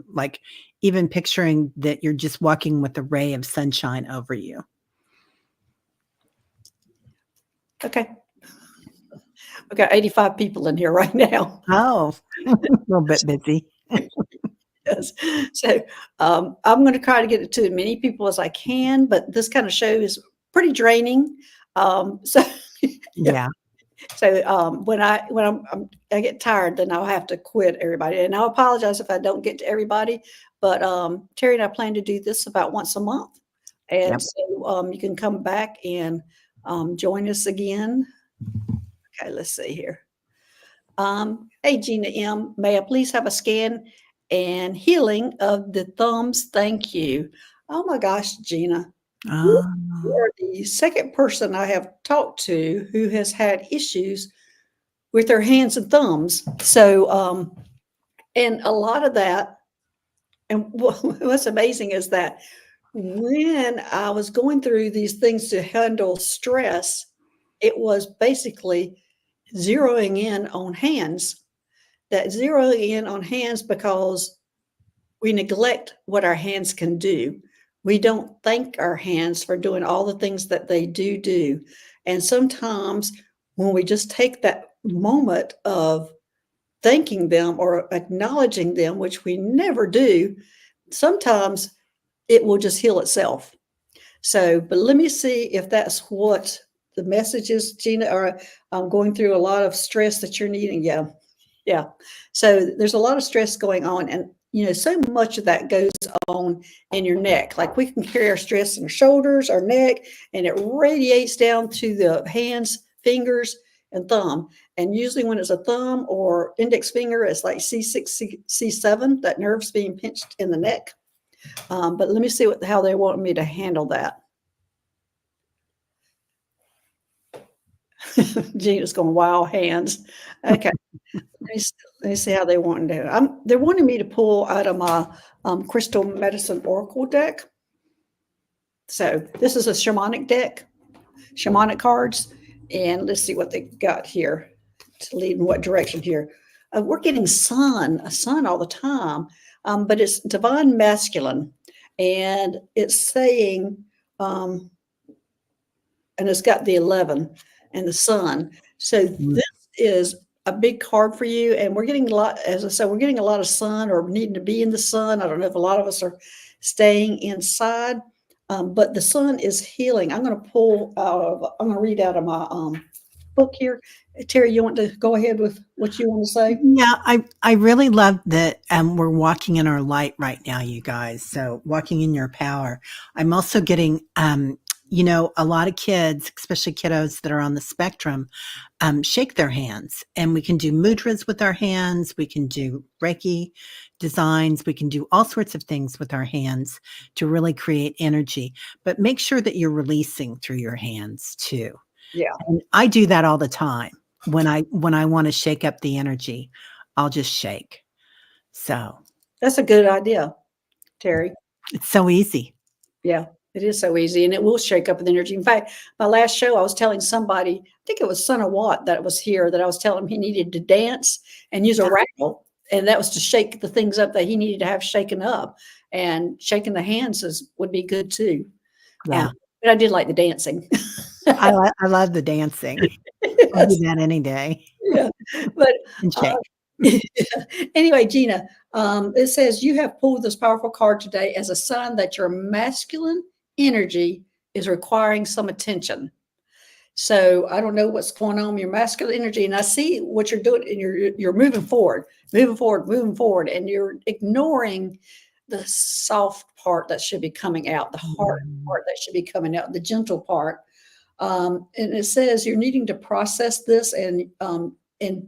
like even picturing that you're just walking with a ray of sunshine over you. Okay. I've got 85 people in here right now. Oh, a little bit busy. Yes. So I'm going to try to get it to as many people as I can, but this kind of show is pretty draining. So Yeah. So when I get tired, then I'll have to quit everybody. And I'll apologize if I don't get to everybody. But Teri and I plan to do this about once a month, and Yep. so you can come back and join us again. Okay, let's see here. Hey, Gina M, may I please have a scan and healing of the thumbs? Thank you. Oh my gosh, Gina. You Oh, are the second person I have talked to who has had issues with their hands and thumbs. So, and a lot of that, and what's amazing is that when I was going through these things to handle stress, it was basically zeroing in on hands. That zeroing in on hands because we neglect what our hands can do. We don't thank our hands for doing all the things that they do. And sometimes when we just take that moment of thanking them or acknowledging them, which we never do, sometimes it will just heal itself. So, but let me see if that's what the message is, Gina, or I'm going through a lot of stress that you're needing. Yeah. Yeah. So there's a lot of stress going on. And, so much of that goes on in your neck. Like we can carry our stress in our shoulders, our neck, and it radiates down to the hands, fingers, and thumb. And usually when it's a thumb or index finger, it's like C6, C7, that nerve's being pinched in the neck. But let me see how they want me to handle that. Gina's going, wow, hands. Okay. Let me see how they want to do it. They're wanting me to pull out of my Crystal Medicine Oracle deck. So this is a shamanic deck, shamanic cards. And let's see what they got here to lead in what direction here. We're getting a sun all the time, but it's divine masculine. And it's saying, and it's got the 11 and the sun. So this is a big card for you. And we're getting a lot, as I said, we're getting a lot of sun or needing to be in the sun. I don't know if a lot of us are staying inside. But the sun is healing. I'm going to read out of my book here. Terry, you want to go ahead with what you want to say? Yeah, I really love that we're walking in our light right now, you guys. So walking in your power. I'm also getting a lot of kids, especially kiddos that are on the spectrum, shake their hands. And we can do mudras with our hands. We can do Reiki designs. We can do all sorts of things with our hands to really create energy. But make sure that you're releasing through your hands too. Yeah, And I do that all the time. When I want to shake up the energy, I'll just shake. So that's a good idea, Terry. it's so easy. Yeah, it is so easy, and it will shake up the energy. In fact, my last show, I was telling somebody, I think it was Son of Watt that was here, that I was telling him he needed to dance and use a Yeah. rattle, and that was to shake the things up that he needed to have shaken up. And shaking the hands would be good too. Yeah. But I did like the dancing. I love the dancing. I'll do Yes, that any day yeah, but and uh, shake. anyway, Gina, it says you have pulled this powerful card today as a sign that your masculine energy is requiring some attention. So I don't know what's going on with your masculine energy, and I see what you're doing, and you're moving forward, moving forward, moving forward, and you're ignoring the soft part that should be coming out, the hard Mm. part that should be coming out, the gentle part. And it says you're needing to process this, and and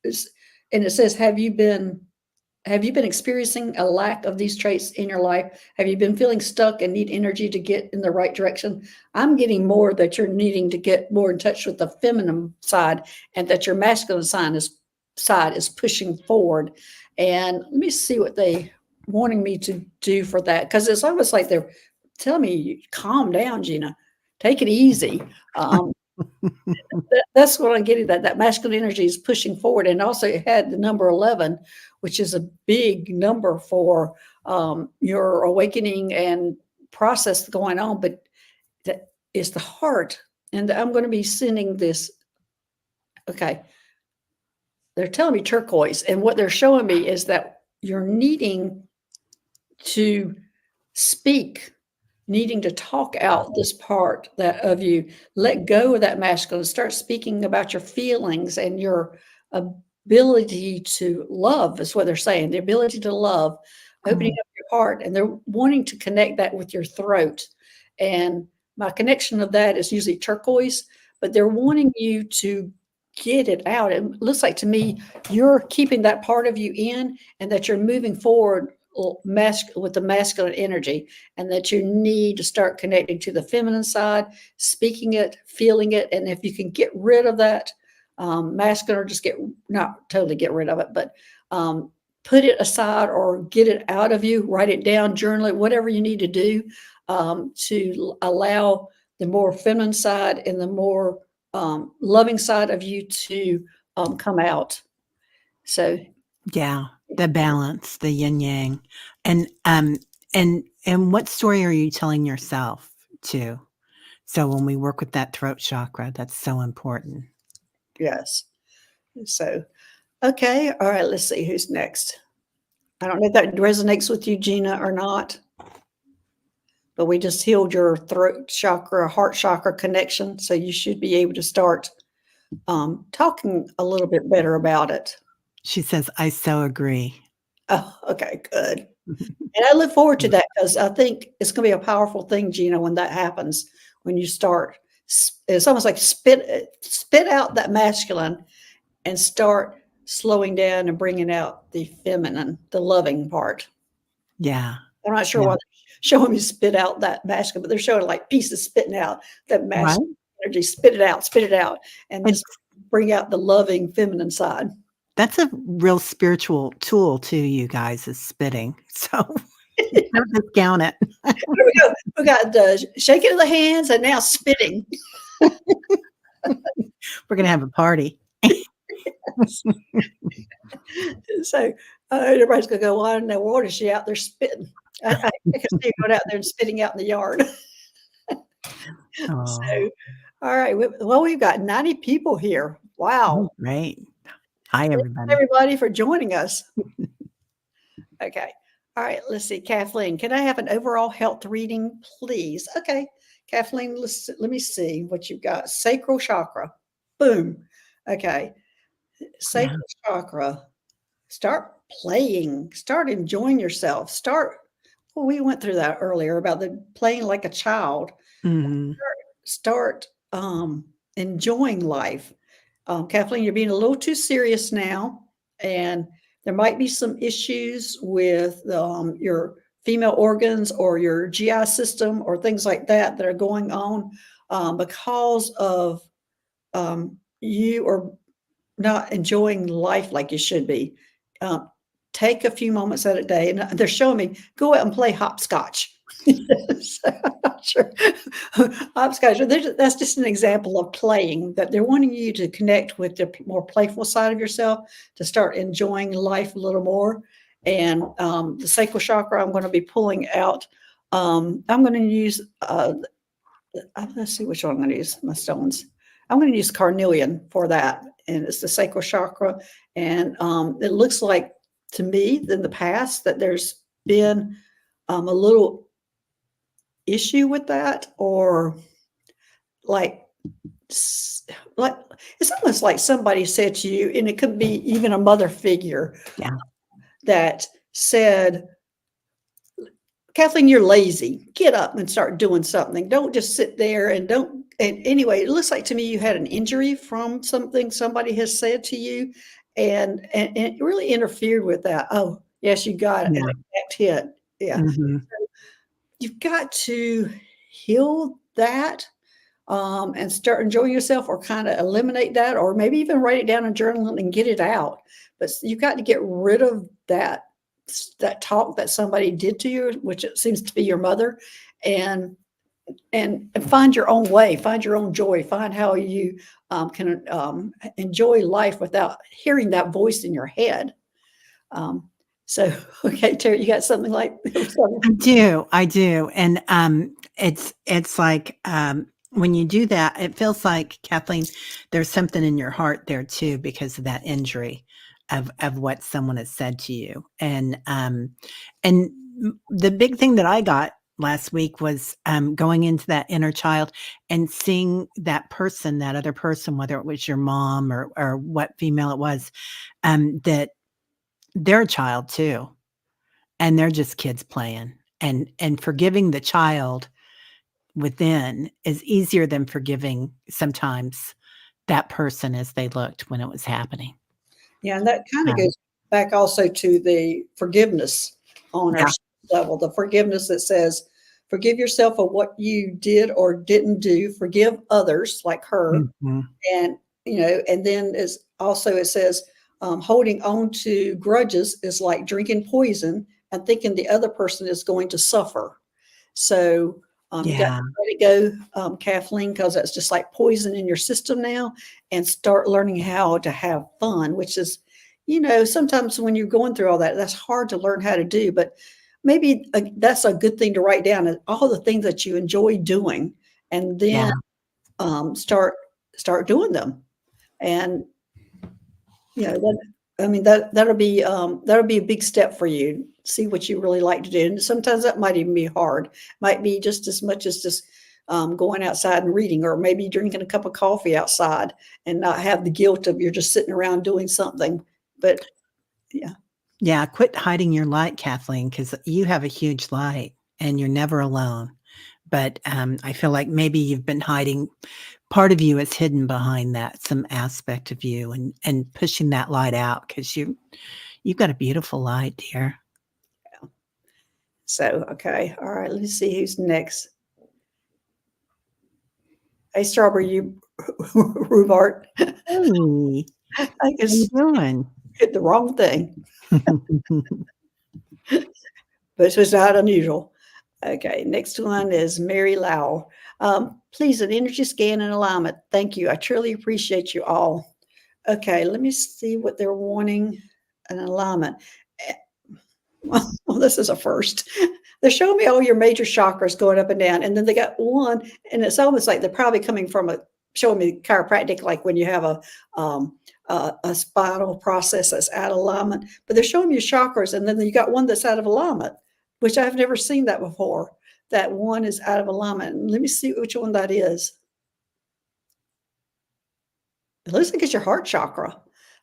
it says, have you been experiencing a lack of these traits in your life? Have you been feeling stuck and need energy to get in the right direction? I'm getting more that you're needing to get more in touch with the feminine side, and that your masculine side is pushing forward. And let me see what they wanting me to do for that, because it's almost like they're telling me, calm down, Gina, take it easy. Um, that's what I'm getting, that masculine energy is pushing forward. And also it had the number 11, which is a big number for your awakening and process going on, but that is the heart. And I'm going to be sending this. Okay, they're telling me turquoise, and what they're showing me is that you're needing to speak, needing to talk out this part that of you, let go of that masculine, start speaking about your feelings and your ability to love, is what they're saying, the ability to love, opening Mm. up your heart, and they're wanting to connect that with your throat. And my connection of that is usually turquoise, but they're wanting you to get it out. It looks like to me you're keeping that part of you in, and that you're moving forward with the masculine energy, and that you need to start connecting to the feminine side, speaking it, feeling it. And if you can get rid of that masculine, or just not totally get rid of it, but put it aside or get it out of you, write it down, journal it, whatever you need to do to allow the more feminine side and the more loving side of you to come out. So Yeah, the balance, the yin yang. And and what story are you telling yourself too? So when we work with that throat chakra, that's so important. yes. So, okay. All right. Let's see who's next. I don't know if that resonates with you, Gina, or not, but we just healed your throat chakra, heart chakra connection. So you should be able to start talking a little bit better about it. She says, I so agree. Oh, okay. Good. And I look forward to that, because I think it's going to be a powerful thing, Gina, when that happens, when you start. It's almost like spit out that masculine and start slowing down and bringing out the feminine, the loving part. Yeah. I'm not sure Yeah. why they're showing me spit out that masculine, but they're showing like pieces spitting out that Right? masculine energy, spit it out, and It's just bring out the loving feminine side. that's a real spiritual tool too, you guys, is spitting. So don't discount it. Here we go. We got the shaking of the hands and now spitting. We're gonna have a party. So everybody's going to go, why in the world is she out there spitting? I can see her going out there and spitting out in the yard. Oh, So, all right. Well, we've got 90 people here. Wow. great. Hi, Thanks, everybody. everybody, for joining us. Okay. All right, let's see. Kathleen, can I have an overall health reading, please? Okay. Kathleen, let me see what you've got. Sacral chakra. Boom. Okay. Yeah. Sacral chakra. Start playing. Start enjoying yourself. Well, we went through that earlier about the playing like a child. Mhm. Start enjoying life. Kathleen, you're being a little too serious now, and there might be some issues with your female organs or your GI system or things like that that are going on because of you are not enjoying life like you should be. Um, take a few moments at a day, and they're showing me go out and play hopscotch. So, I'm not sure. Hopscotch. That's just an example of playing that they're wanting you to connect with the more playful side of yourself to start enjoying life a little more. And the sacral chakra, I'm going to be pulling out. I'm going to use let's see which one I'm going to use, my stones. I'm going to use carnelian for that. And it's the sacral chakra. And it looks like to me in the past that there's been a little issue with that, or like, like it's almost like somebody said to you, and it could be even a mother figure Yeah. that said, Kathleen, you're lazy. Get up and start doing something. Don't just sit there and don't. And anyway, it looks like to me you had an injury from something somebody has said to you, and it really interfered with that. Oh, yes, you got it. An Yeah. exact hit. Yeah, Mhm. you've got to heal that and start enjoying yourself, or kind of eliminate that, or maybe even write it down in a journal and get it out. But you've got to get rid of that talk that somebody did to you, which it seems to be your mother, and and find your own way, find your own joy, find how you can enjoy life without hearing that voice in your head. Um, so, okay, Terry, you got something like I do, and, it's like, when you do that, it feels like, Kathleen, there's something in your heart there too because of that injury of what someone has said to you, and the big thing that I got last week was, going into that inner child and seeing that person, that other person, whether it was your mom or what female it was, that they're a child too. And they're just kids playing, and forgiving the child within is easier than forgiving sometimes that person as they looked when it was happening. Yeah, and that kind of Um, goes back also to the forgiveness on our yeah. level, the forgiveness that says, forgive yourself of what you did or didn't do, forgive others like her. Mhm. And, and then is also it says, holding on to grudges is like drinking poison and thinking the other person is going to suffer. So you got to Yeah. let it go, Kathleen, because that's just like poison in your system now, and start learning how to have fun, which is, sometimes when you're going through all that, that's hard to learn how to do. But maybe that's a good thing to write down all the things that you enjoy doing, and Yeah. then start doing them. And that'll be a big step for you. See what you really like to do, and sometimes that might even be hard. Might be just as much as just going outside and reading, or maybe drinking a cup of coffee outside, and not have the guilt of you're just sitting around doing something. But yeah, Yeah, quit hiding your light, Kathleen, because you have a huge light and you're never alone. But, I feel like maybe you've been hiding part of you is hidden behind that, some aspect of you, and pushing that light out because you've got a beautiful light, dear. so okay, all right. Let's see who's next. Hey, Strawberry, you rhubarb. Hey, I how you guess doing? hit the wrong thing, but it was not unusual. Okay, next one is Mary Lau. Please, an energy scan and alignment. Thank you. I truly appreciate you all. Okay, let me see what they're wanting an alignment. Eh, Well, this is a first. They're showing me all your major chakras going up and down, and then they got one, and it's almost like they're probably coming from a showing me chiropractic, like when you have a spinal process that's out of alignment, but they're showing you chakras, and then you got one that's out of alignment, which I've never seen that before. That one is out of alignment. Let me see which one that is. It looks like it's your heart chakra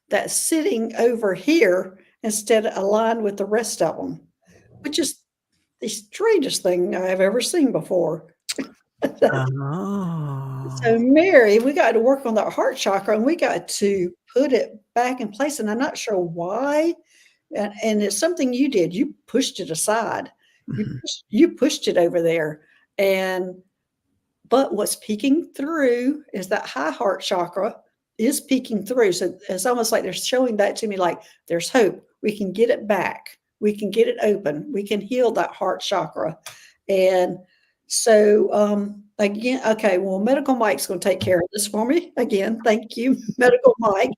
that's sitting over here instead of aligned with the rest of them, which is the strangest thing I've ever seen before. So, Oh. Mary, we got to work on that heart chakra and we got to put it back in place. And I'm not sure why. And it's something you did. You pushed it aside. Mhm. You pushed it over there. And but what's peeking through is that high heart chakra is peeking through. So it's almost like they're showing that to me like there's hope. We can get it back. We can get it open. We can heal that heart chakra. And so again, okay, well, Medical Mike's going to take care of this for me. Again, thank you, Medical Mike.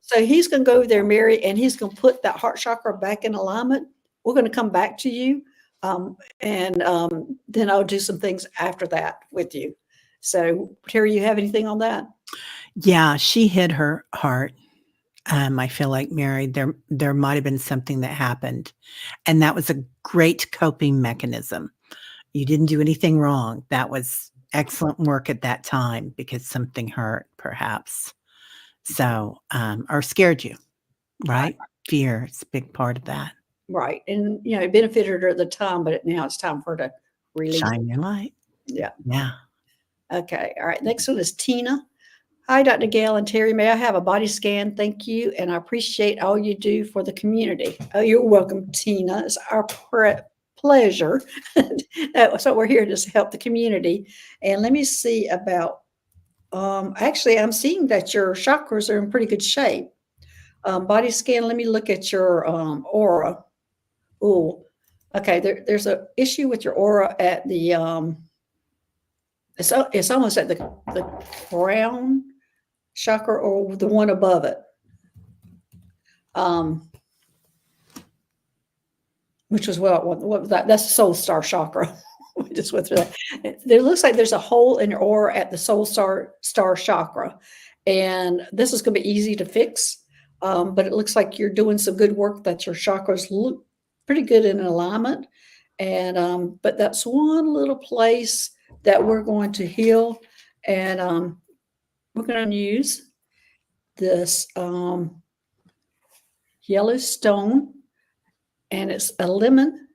So he's going to go over there, Mary, and he's going to put that heart chakra back in alignment. We're going to come back to you. And then I'll do some things after that with you. So, Terry, you have anything on that? Yeah, she hit her heart. I feel like, Mary, there might have been something that happened, and that was a great coping mechanism. You didn't do anything wrong. That was excellent work at that time because something hurt, perhaps. So, or scared you, Right. right? Fear is a big part of that. Right. And, it benefited her at the time, but now it's time for her to release it. Shine your light. Yeah. Yeah. Okay. All right. Next one is Tina. Hi, Dr. Gail and Terry. May I have a body scan? Thank you. And I appreciate all you do for the community. Oh, you're welcome, Tina. It's our pleasure. So we're here to help the community. And let me see about, actually, I'm seeing that your chakras are in pretty good shape. Body scan, let me look at your aura. Oh, okay. There's an issue with your aura at the, it's almost at the crown chakra or the one above it. Which was what was that? That's the soul star chakra. We just went through that. There looks like there's a hole in your aura at the soul star chakra, and this is going to be easy to fix. But it looks like you're doing some good work. That your chakras look pretty good in alignment, and but that's one little place that we're going to heal, and we're going to use this yellow stone, and it's a lemon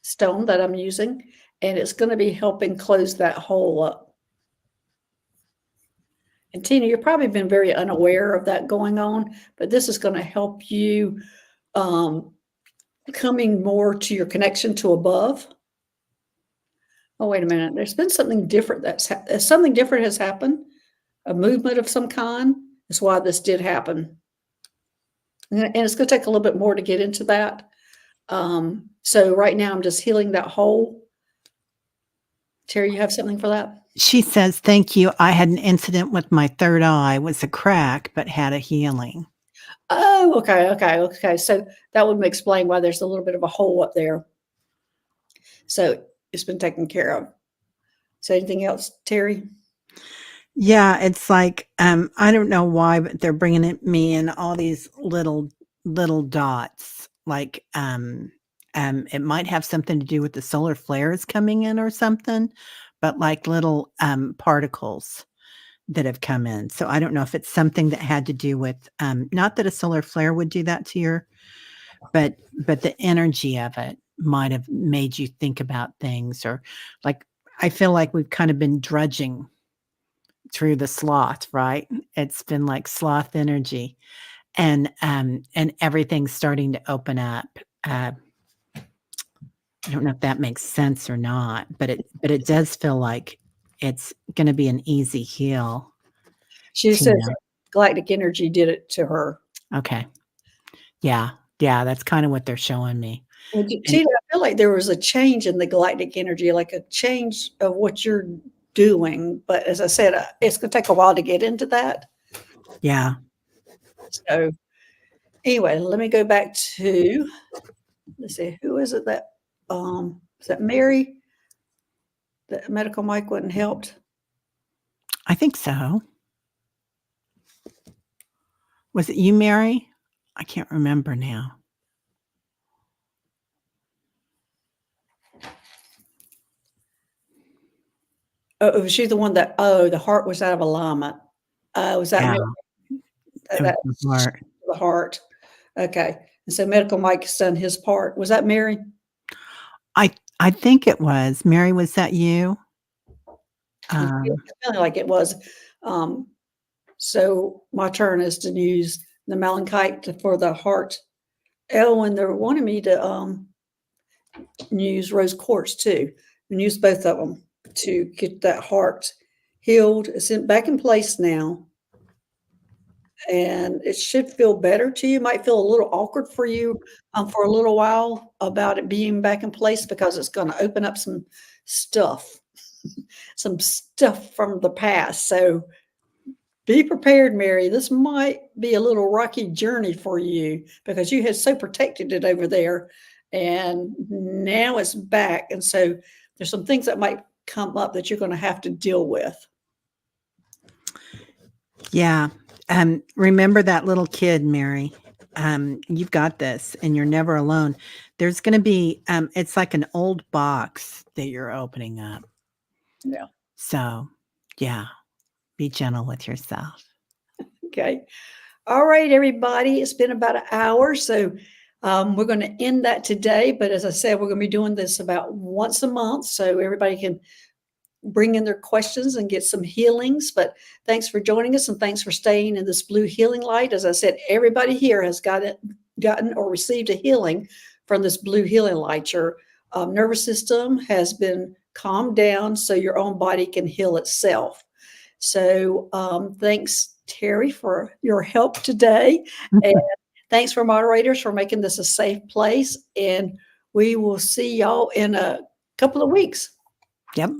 stone that I'm using, and it's going to be helping close that hole up. And Tina, you've probably been very unaware of that going on, but this is going to help you coming more to your connection to above. Oh, wait a minute. There's been something different something different has happened, a movement of some kind. That's why this did happen. And it's going to take a little bit more to get into that. So right now I'm just healing that hole. Terry, you have something for that? She says, "Thank you. I had an incident with my third eye. It was a crack, but had a healing." Oh, okay. So that would explain why there's a little bit of a hole up there. So it's been taken care of. So anything else, Terry? Yeah, it's like, I don't know why, but they're bringing me in all these little dots. Like, it might have something to do with the solar flares coming in or something, but like little particles that have come in. So I don't know if it's something that had to do with, not that a solar flare would do that to your, but the energy of it might have made you think about things, or like I feel like we've kind of been drudging through the sloth, right? It's been like sloth energy, and everything's starting to open up. I don't know if that makes sense or not, but it does feel like it's going to be an easy heal. She says Tina. galactic energy did it to her. Okay. Yeah. Yeah. That's kind of what they're showing me. Well, And Tina, I feel like there was a change in the galactic energy, like a change of what you're doing. But as I said, it's going to take a while to get into that. yeah. So anyway, let me go back to, let's see, who is it that, is that Mary? That Medical Mike wasn't helped? I think so. Was it you, Mary? I can't remember now. Oh, was she the one that, oh, the heart was out of alignment? Was that Yeah, Mary? it was the That's heart. the heart. Okay. And so Medical Mike's done his part. Was that Mary? I think it was. Mary, was that you? I'm feeling like it was. Um, so my turn is to use the malachite for the heart. Oh, and they're wanting me to use rose quartz too, and use both of them to get that heart healed. It's back in place now, and it should feel better to you. Might feel a little awkward for you for a little while about it being back in place because it's going to open up some stuff, some stuff from the past. So be prepared, Mary. This might be a little rocky journey for you because you had so protected it over there, and now it's back. And so there's some things that might come up that you're going to have to deal with. Yeah. Remember that little kid, Mary. You've got this and you're never alone. There's going to be, it's like an old box that you're opening up. Yeah. So, yeah, be gentle with yourself. Okay. All right, everybody. It's been about an hour. So we're going to end that today. But as I said, we're going to be doing this about once a month. So everybody can bring in their questions and get some healings. But thanks for joining us and thanks for staying in this blue healing light. As I said, everybody here has gotten or received a healing from this blue healing light. Your nervous system has been calmed down so your own body can heal itself. So thanks, Teri, for your help today. And thanks for moderators for making this a safe place. And we will see y'all in a couple of weeks. Yep.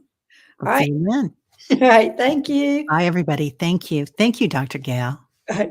All right. See you then. All right. Thank you. Bye, everybody. Thank you. Thank you, Dr. Gail.